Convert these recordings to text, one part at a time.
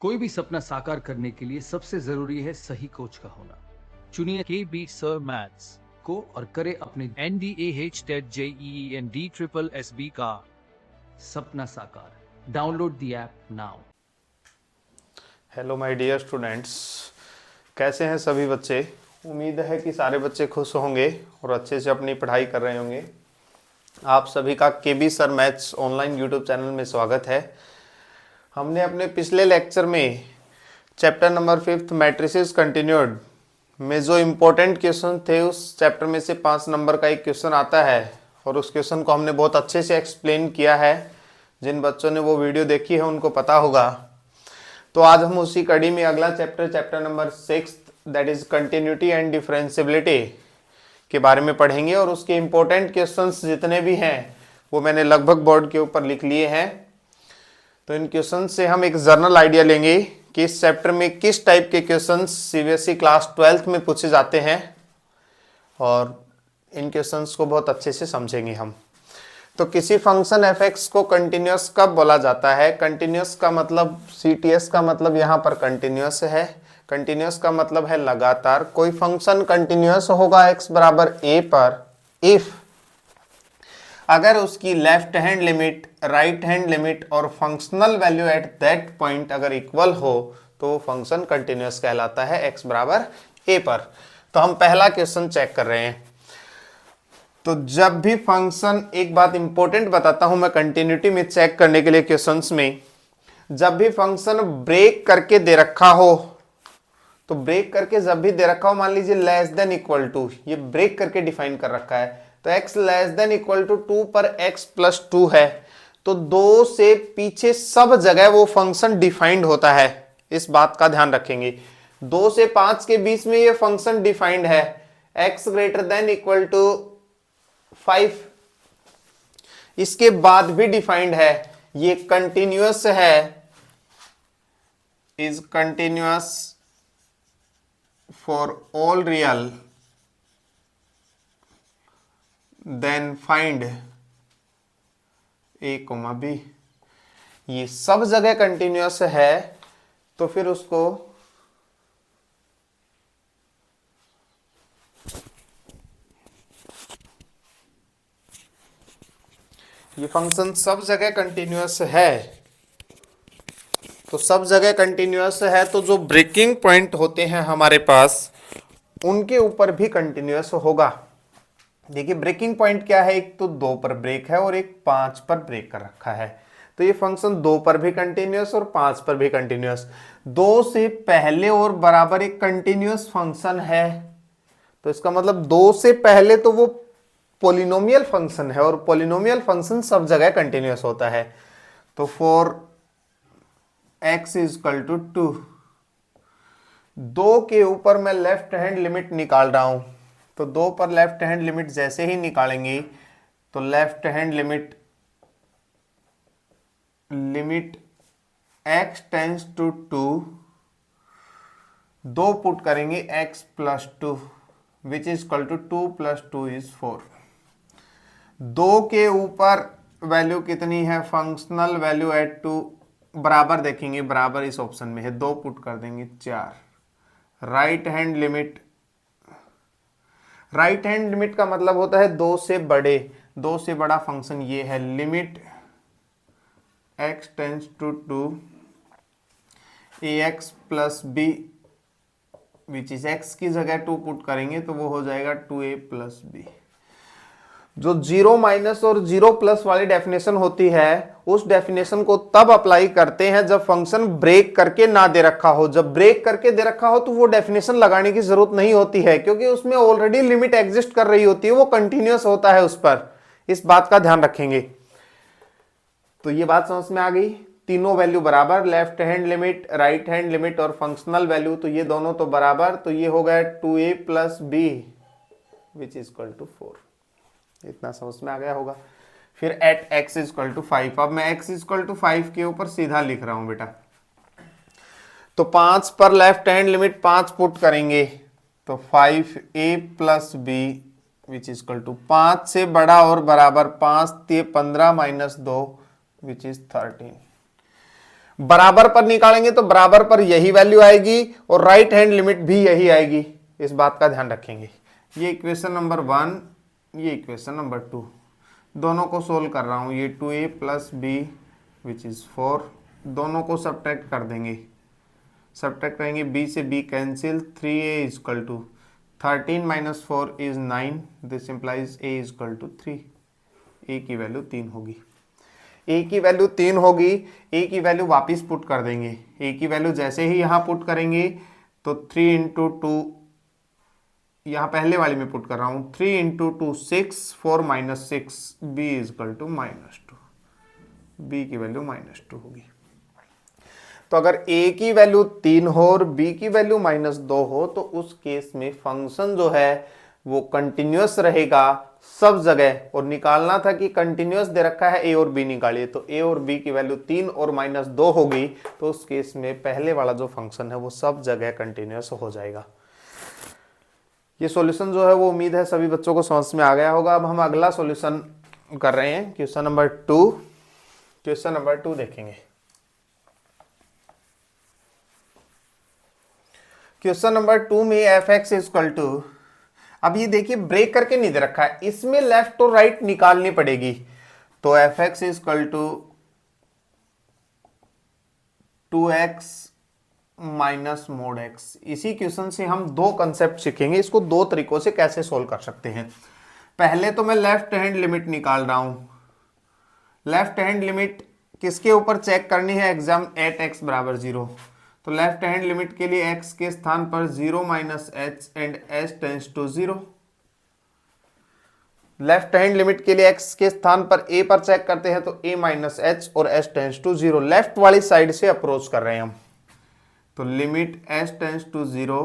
कोई भी सपना साकार करने के लिए सबसे जरूरी है सही कोच का होना। चुनिए KB Sir Maths को और करे अपने NDAH TET JEE and DSSSB का सपना साकार। Download the app now. Hello my dear students, कैसे हैं सभी बच्चे। उम्मीद है कि सारे बच्चे खुश होंगे और अच्छे से अपनी पढ़ाई कर रहे होंगे। आप सभी का KB sir maths online YouTube channel में स्वागत है। हमने अपने पिछले लेक्चर में चैप्टर नंबर 5 मैट्रिसेस कंटिन्यूड में जो इम्पोर्टेंट क्वेश्चन थे उस चैप्टर में से 5 नंबर का एक क्वेश्चन आता है और उस क्वेश्चन को हमने बहुत अच्छे से एक्सप्लेन किया है। जिन बच्चों ने वो वीडियो देखी है उनको पता होगा। तो आज हम उसी कड़ी में अगला chapter number 6 that is continuity and differentiability के बारे में पढ़ेंगे और उसके इम्पोर्टेंट क्वेश्चंस जितने भी हैं वो मैंने लगभग बोर्ड के ऊपर लिख लिए हैं। तो इन क्वेश्चन से हम एक जर्नल आइडिया लेंगे कि इस चैप्टर में किस टाइप के क्वेश्चंस सीबीएसई क्लास 12th में पूछे जाते हैं और इन क्वेश्चंस को बहुत अच्छे से समझेंगे हम। तो किसी फंक्शन f(x) को कंटिन्यूअस कब बोला जाता है? कंटिन्यूअस का मतलब CTS का मतलब यहाँ पर कंटिन्यूअस है। कंटिन्यूअस का मतलब है लगातार। कोई फंक्शन कंटिन्यूअस होगा x बराबर a पर इफ अगर उसकी left hand limit, right hand limit और functional value at that point अगर इक्वल हो तो वो फंक्शन कंटिन्यूअस कहलाता है x बराबर a पर। तो हम पहला क्वेश्चन चेक कर रहे हैं। तो जब भी फंक्शन, एक बात इंपॉर्टेंट बताता हूं मैं कंटिन्यूटी में चेक करने के लिए क्वेश्चंस में, जब भी फंक्शन ब्रेक करके दे रखा हो, तो ब्रेक करके जब भी दे रखा हो, मान लीजिए लेस देन इक्वल टू, ये ब्रेक करके डिफाइन कर रखा है, तो x less than equal to 2 पर x प्लस 2 है, तो 2 से पीछे सब जगह वो फंक्शन डिफाइंड होता है। इस बात का ध्यान रखेंगे। 2 से 5 के बीच में ये फंक्शन डिफाइंड है। x greater than equal to 5 इसके बाद भी डिफाइंड है। ये कंटिन्यूअस है, is continuous for all real, then find a, b। ये सब जगह कंटिन्यूअस है तो फिर उसको ये फंक्शन सब जगह कंटिन्यूअस है, तो सब जगह कंटिन्यूअस है तो जो ब्रेकिंग पॉइंट होते हैं हमारे पास उनके ऊपर भी कंटिन्यूअस होगा। देखिए ब्रेकिंग पॉइंट क्या है, एक तो 2 पर ब्रेक है और एक 5 पर ब्रेक कर रखा है। तो ये फंक्शन 2 पर भी कंटिन्यूअस और 5 पर भी कंटिन्यूअस। 2 से पहले और बराबर एक कंटिन्यूअस फंक्शन है, तो इसका मतलब 2 से पहले तो वो पॉलिनोमियल फंक्शन है और पॉलिनोमियल फंक्शन सब जगह कंटिन्यूअस होता है। तो for x is equal to 2, 2 के ऊपर मैं लेफ्ट हैंड लिमिट निकाल रहा हूं, तो 2 पर लेफ्ट हैंड लिमिट जैसे ही निकालेंगे तो left hand limit x tends to 2, 2 put करेंगे x plus 2 which is equal to 2 plus 2 is 4। 2 के ऊपर वैल्यू कितनी है, फंक्शनल वैल्यू एट 2 बराबर देखेंगे, बराबर इस ऑप्शन में है, 2 पुट कर देंगे 4। राइट हैंड लिमिट का मतलब होता है 2 से बड़े, 2 से बड़ा फंक्शन ये है, limit x tends to 2 ax plus b which is x की जगह 2 पुट करेंगे तो वो हो जाएगा 2a प्लस b। जो 0 माइनस और 0 प्लस वाली डेफिनेशन होती है उस डेफिनेशन को तब अप्लाई करते हैं जब फंक्शन ब्रेक करके ना दे रखा हो। जब ब्रेक करके दे रखा हो तो वो डेफिनेशन लगाने की जरूरत नहीं होती है, क्योंकि उसमें ऑलरेडी लिमिट एग्जिस्ट कर रही होती है, वो कंटिन्यूअस होता है उस पर। इस बात का ध्यान रखेंगे। तो ये बात समझ में आ गई। तीनों वैल्यू बराबर, left hand limit, right hand limit और फंक्शनल वैल्यू, तो ये दोनों तो बराबर, तो ये हो गया 2a plus b which is equal to 4। इतना समझ में आ गया होगा। फिर at x is equal to 5, अब मैं x इज इक्वल टू 5 के ऊपर सीधा लिख रहा हूं बेटा। तो 5 पर लेफ्ट हैंड लिमिट 5 पुट करेंगे तो 5a plus b which is equal to 5 से बड़ा और बराबर, 5 से 15 माइनस 2 विच इज 13। बराबर पर निकालेंगे तो बराबर पर यही वैल्यू आएगी और राइट हैंड लिमिट भी यही आएगी, इस बात का ध्यान रखेंगे। ये इक्वेशन नंबर 1, ये इक्वेशन नंबर 2, दोनों को सोल्व कर रहा हूं। ये 2a plus B which is 4, दोनों को सब्ट्रैक्ट कर देंगे, सब्ट्रैक्ट करेंगे, b से b cancel, 3a is equal to 13 minus 4 is 9, this implies a is equal to 3, a की वैल्यू 3 होगी। a की वैल्यू 3 होगी, a की वैल्यू वापस पुट कर देंगे। a की वैल्यू जैसे ही यहाँ पुट करेंगे तो 3 इंटू 2, यहाँ पहले वाली में पुट कर रहा हूँ, 3 into 2 6, 4 minus 6, b is equal to -2, b की वैल्यू -2 होगी। तो अगर a की वैल्यू 3 हो और b की वैल्यू -2 हो तो उस केस में फंक्शन जो है वो कंटिन्यूअस रहेगा सब जगह, और निकालना था कि कंटिन्यूअस दे रखा है a और b निकालिए, तो a और b की वैल्यू 3 और -2 होगी, तो उस केस में पहले वाला जो फंक्शन है वो सब जगह कंटिन्यूअस हो जाएगा। ये सॉल्यूशन जो है वो उम्मीद है सभी बच्चों को समझ में आ गया होगा। अब हम अगला सॉल्यूशन कर रहे हैं, क्वेश्चन नंबर 2। क्वेश्चन नंबर 2 देखेंगे। क्वेश्चन नंबर 2 में f x is equal to, अब ये देखिए ब्रेक करके नहीं दे रखा है, इसमें लेफ्ट और राइट निकालनी पड़ेगी। तो f x is equal to 2x minus mod x. इसी क्वेश्चन से हम दो कंसेप्ट सीखेंगे, इसको दो तरीकों से कैसे सोल्व कर सकते हैं। पहले तो मैं लेफ्ट हैंड लिमिट निकाल रहा हूं। लेफ्ट हैंड लिमिट किसके ऊपर चेक करनी है, एग्जाम एट एक्स बराबर 0। तो लेफ्ट हैंड लिमिट के लिए x के स्थान पर 0 minus h and s tends to 0। Left hand limit के लिए x के स्थान पर a पर चेक करते हैं तो a माइनस एच और s टेंस टू 0। लेफ्ट वाली साइड से अप्रोच कर रहे हैं हम, तो limit s tends to 0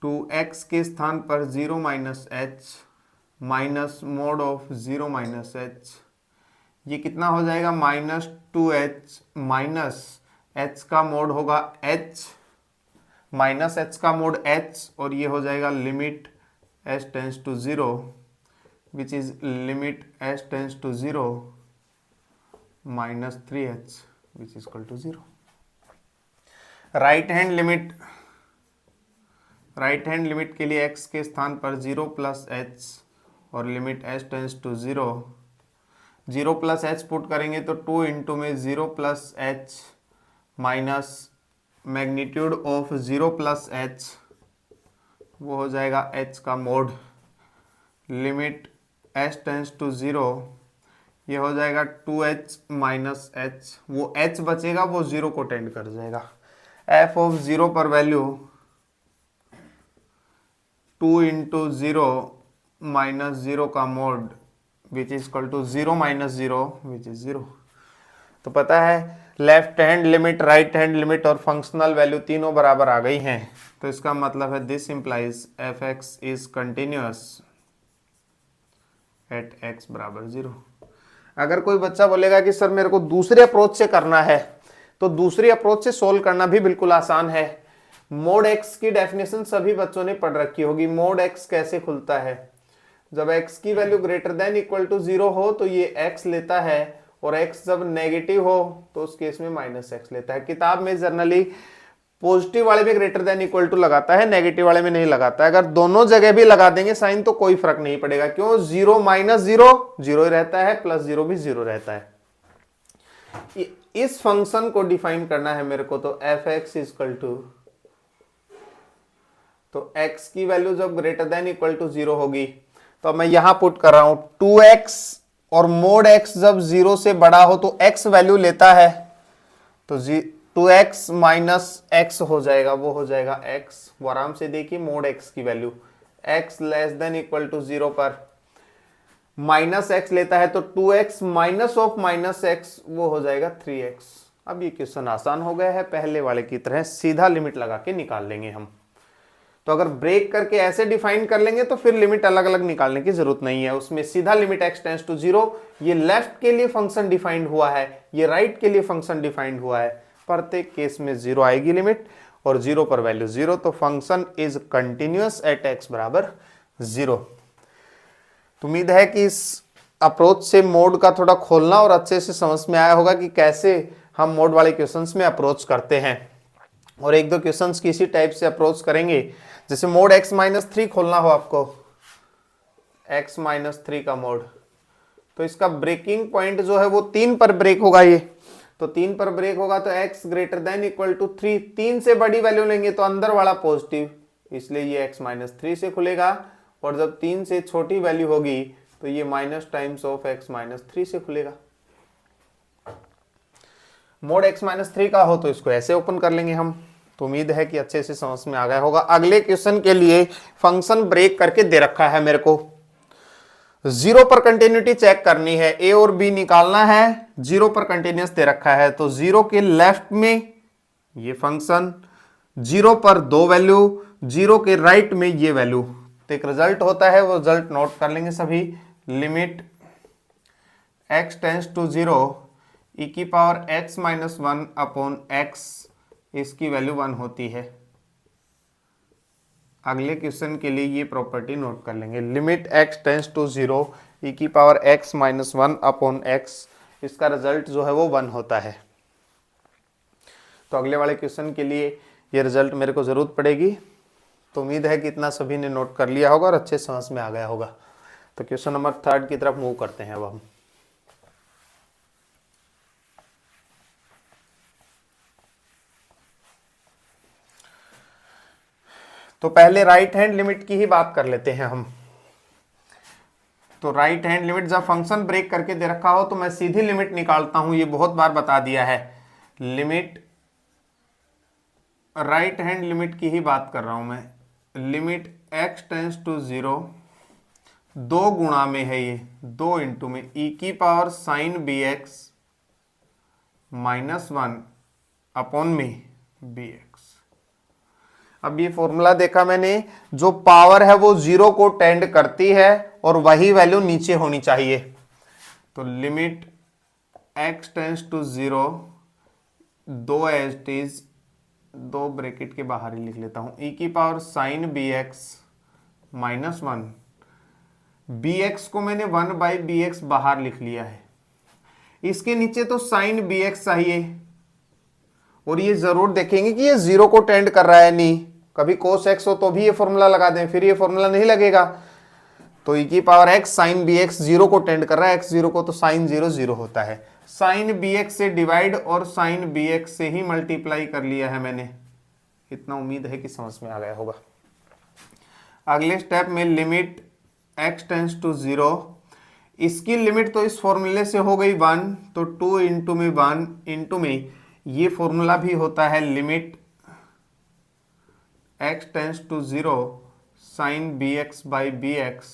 to x के स्थान पर 0 minus h minus mod of 0 minus h, ये कितना हो जाएगा -2h माइनस h का मोड होगा h माइनस h का मोड h, और ये हो जाएगा limit s tends to 0 which is limit s tends to 0 minus 3h which is equal to 0। Right hand limit के लिए x के स्थान पर 0 प्लस h और limit s tends to 0, 0 plus h put करेंगे तो 2 इंटू में 0 plus h minus magnitude of 0 plus h, वो हो जाएगा h का mod, limit s tends to 0, ये हो जाएगा 2h माइनस एच, वो h बचेगा वो 0 को टेंड कर जाएगा। f ऑफ 0 पर वैल्यू 2 इंटू 0 माइनस 0 का mod which is equal to 0 minus 0 which is 0। तो पता है left hand limit, right hand limit और फंक्शनल वैल्यू तीनों बराबर आ गई हैं, तो इसका मतलब है this implies f x is continuous at x बराबर 0। अगर कोई बच्चा बोलेगा कि सर मेरे को दूसरे अप्रोच से करना है, तो दूसरी अप्रोच से सोल्व करना भी बिल्कुल आसान है। मोड एक्स की डेफिनेशन सभी बच्चों ने पढ़ रखी होगी। मोड एक्स कैसे खुलता है, जब x की value greater than equal to 0 हो तो ये x लेता है, और x जब नेगेटिव हो तो उस केस में माइनस x लेता है। किताब में जनरली पॉजिटिव वाले में ग्रेटर देन इक्वल टू लगाता है, नेगेटिव वाले में नहीं लगाता है। अगर दोनों जगह भी लगा देंगे साइन तो कोई फर्क नहीं पड़ेगा, क्यों, 0 माइनस 0 0 ही रहता है, प्लस 0 भी 0 रहता है। इस फंक्शन को डिफाइन करना है मेरे को, तो एफ एक्स इक्वल टू, तो x की वैल्यू जब ग्रेटर देन इक्वल टू 0 होगी तो मैं यहां पुट कर रहा हूं 2x, और मोड x जब 0 से बड़ा हो तो x वैल्यू लेता है, तो 2x माइनस x हो जाएगा, वो हो जाएगा x। वो आराम से देखिए मोड x की value x less than equal to 0 पर माइनस x लेता है, तो 2x minus of minus x वो हो जाएगा 3x। अब ये क्वेश्चन आसान हो गया है, पहले वाले की तरह सीधा लिमिट लगा के निकाल लेंगे हम। तो अगर ब्रेक करके ऐसे डिफाइन कर लेंगे तो फिर लिमिट अलग अलग निकालने की जरूरत नहीं है, उसमें सीधा लिमिट x टेंस टू 0, ये लेफ्ट के लिए फंक्शन डिफाइंड हुआ है, ये राइट के लिए फंक्शन डिफाइंड हुआ है, प्रत्येक केस में 0 आएगी लिमिट, और 0 पर वैल्यू 0, तो function is continuous eight x बराबर 0। तो उम्मीद है कि इस अप्रोच से मोड का थोड़ा खोलना और अच्छे से समझ में आया होगा कि कैसे हम मोड वाले क्वेश्चंस में अप्रोच करते हैं। और एक दो क्वेश्चंस किसी टाइप से अप्रोच करेंगे, जैसे मोड x-3 खोलना हो आपको, x-3 का मोड, तो इसका ब्रेकिंग पॉइंट जो है वो 3 पर ब्रेक होगा। ये तो 3 पर ब्रेक होगा तो x > 3, 3 से बड़ी वैल्यू लेंगे तो अंदर वाला पॉजिटिव, इसलिए ये x-3 से खुलेगा। और जब 3 से छोटी वैल्यू होगी तो ये माइनस टाइम्स ऑफ x-3 से खुलेगा। मोड x-3 का हो तो इसको ऐसे ओपन कर लेंगे हम। तो उम्मीद है कि अच्छे से समझ में आ गया होगा। अगले क्वेश्चन के लिए फंक्शन ब्रेक करके दे रखा है मेरे को, 0 पर कंटिन्यूटी चेक करनी है, a और b निकालना है, 0 पर कंटिन्यूस दे रखा है। तो 0 के लेफ्ट में ये फंक्शन, 0 पर 2 वैल्यू, 0 के राइट में ये वैल्यू, तो एक रिजल्ट होता है, वो रिजल्ट नोट कर लेंगे सभी। Limit x tends to 0 e⁻x-1 upon x, इसकी वैल्यू 1 होती है। अगले क्वेश्चन के लिए ये प्रॉपर्टी नोट कर लेंगे, limit x tends to 0 e⁻x-1 upon x, इसका रिजल्ट जो है वो 1 होता है। तो अगले वाले क्वेश्चन के लिए ये रिजल्ट मेरे को जरूरत पड़ेगी। तो उम्मीद है कि इतना सभी ने नोट कर लिया होगा और अच्छे समझ में आ गया होगा। तो क्वेश्चन नंबर 3 की तरफ मूव करते हैं अब हम। तो पहले राइट हैंड लिमिट की ही बात कर लेते हैं हम। तो राइट हैंड लिमिट जब फंक्शन ब्रेक करके दे रखा हो तो मैं सीधी लिमिट निकालता हूं, ये बहुत बार बता दिया है। लिमिट राइट हैंड लिमिट की ही बात कर रहा हूं मैं। लिमिट x टेंस टू 0, 2 गुणा में है ये, 2 इंटू में e⁻sin bx -1 अपॉन में bx। अब ये फॉर्मूला देखा मैंने, जो पावर है वो 0 को टेंड करती है और वही वैल्यू नीचे होनी चाहिए। तो limit x tends to 0, 2 as it is, 2 bracket के बाहर ही लिख लेता हूं, e⁻sin bx -1, bx को मैंने 1/bx बाहर लिख लिया है। इसके नीचे तो sin bx चाहिए, और ये जरूर देखेंगे कि ये 0 को टेंड कर रहा है, नहीं कभी cos x हो तो भी ये फॉर्मूला लगा दें, फिर ये फॉर्मूला नहीं लगेगा। तो e⁻x sin bx 0 को टेंड कर रहा है, x 0 को, तो sin 0 0 होता है। sin bx से डिवाइड और sin bx से ही मल्टीप्लाई कर लिया है मैंने। इतना उम्मीद है कि समझ में आ गया होगा। अगले स्टेप में लिमिट x टेंस टू 0, इसकी लिमिट तो इस फॉर्मूले से हो गई 1, तो 2 इंटू में 1 इंटू में ये फॉर्मूला भी होता है, limit x tends to 0 sin bx by bx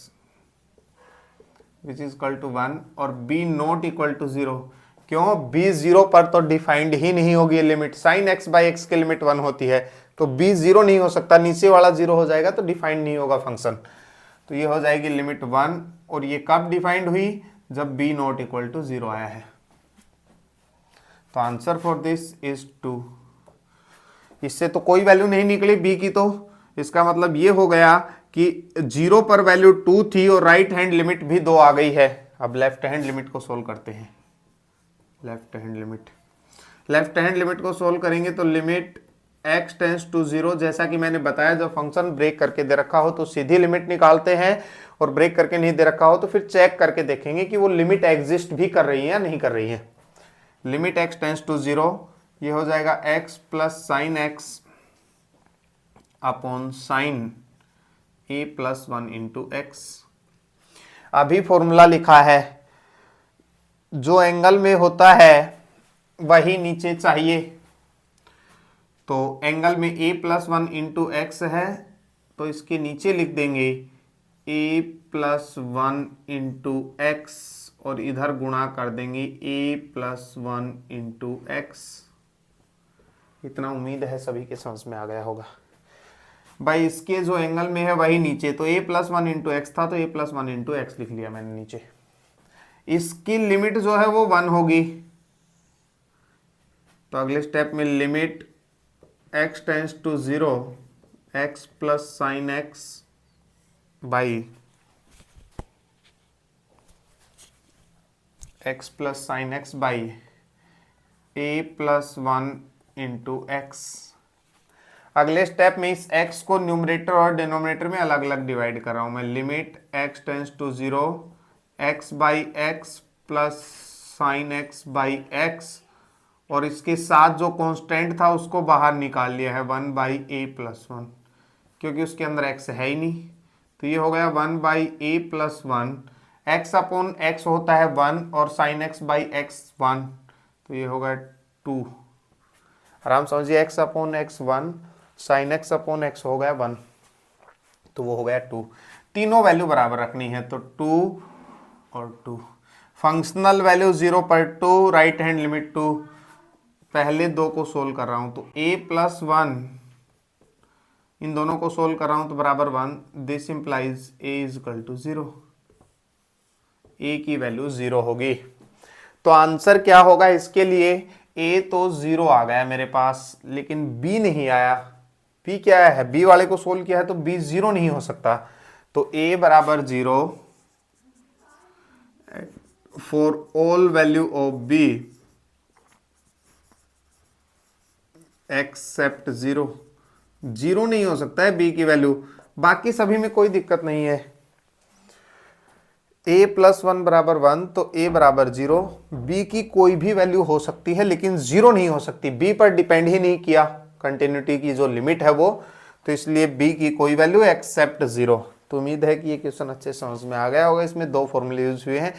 which is equal to 1 और b नॉट इक्वल टू 0। क्यों? b 0 पर तो डिफाइंड ही नहीं होगी limit, sin x by x की लिमिट 1 होती है, तो b 0 नहीं हो सकता, नीचे वाला 0 हो जाएगा तो डिफाइंड नहीं होगा फंक्शन। तो ये हो जाएगी लिमिट 1, और ये कब डिफाइंड हुई? जब b नॉट इक्वल टू 0 आया है। तो आंसर फॉर दिस इज 2। इससे तो कोई वैल्यू नहीं निकली b की, तो इसका मतलब ये हो गया कि 0 पर वैल्यू 2 थी और राइट हैंड लिमिट भी 2 आ गई है। अब लेफ्ट हैंड लिमिट को सोल्व करते हैं। लेफ्ट हैंड लिमिट को सोल्व करेंगे तो लिमिट x टेंस टू 0, जैसा कि मैंने बताया जब फंक्शन ब्रेक करके दे रखा हो तो सीधी लिमिट निकालते हैं, और ब्रेक करके नहीं दे रखा हो तो फिर चेक करके देखेंगे कि वो लिमिट एग्जिस्ट भी कर रही है या नहीं कर रही है। लिमिट x टेंस टू 0, ये हो जाएगा x plus sign x upon sine a+1 into x। अभी फॉर्मूला लिखा है, जो एंगल में होता है वही नीचे चाहिए। तो एंगल में a+1 इंटू x है, तो इसके नीचे लिख देंगे a+1 इंटू x, और इधर गुणा कर देंगे a+1 इंटू x। इतना उम्मीद है सभी के समझ में आ गया होगा। भाई इसके जो एंगल में है वही नीचे, तो a+1 इंटू एक्स था तो a+1 इंटू एक्स लिख लिया मैंने नीचे। इसकी लिमिट जो है वो 1 होगी। तो अगले स्टेप में limit x tends to 0, x plus sine x by x plus sine x by a plus 1 into x. अगले स्टेप में इस x को न्यूमरेटर और डिनोमिनेटर में अलग अलग डिवाइड कर रहा हूं मैं। Limit x tends to 0 x by x plus sine x by x, और इसके साथ जो कांस्टेंट था उसको बाहर निकाल लिया है 1 बाई ए प्लस 1, क्योंकि उसके अंदर x है ही नहीं। तो ये हो गया 1 by a plus 1, x upon x होता है 1 और साइन एक्स बाई एक्स 1, तो ये होगा 2। आराम समझिए, x upon x 1, sine x upon x हो गया 1, तो वो हो गया 2। तीनों वैल्यू बराबर रखनी है, तो 2 और 2। फंक्शनल वैल्यू 0 पर 2, राइट हैंड लिमिट 2। पहले दो को सोल्व कर रहा हूं तो a प्लस 1, इन दोनों को सोल्व कर रहा हूं तो बराबर 1। This implies a is equal to 0, a की वैल्यू 0 होगी। तो आंसर क्या होगा इसके लिए? a तो 0 आ गया मेरे पास, लेकिन b नहीं आया। b क्या है? b वाले को सोल्व किया है तो b 0 नहीं हो सकता। तो a बराबर 0 for all value of b except 0। 0 नहीं हो सकता है b की वैल्यू, बाकी सभी में कोई दिक्कत नहीं है। a प्लस 1 बराबर 1, तो a बराबर 0। b की कोई भी वैल्यू हो सकती है लेकिन 0 नहीं हो सकती, b पर डिपेंड ही नहीं किया कंटिन्यूटी की जो लिमिट है वो, तो इसलिए b की कोई वैल्यू एक्सेप्ट 0। तो उम्मीद है कि ये क्वेश्चन अच्छे समझ में आ गया होगा। इसमें दो फॉर्मूले यूज हुए हैं,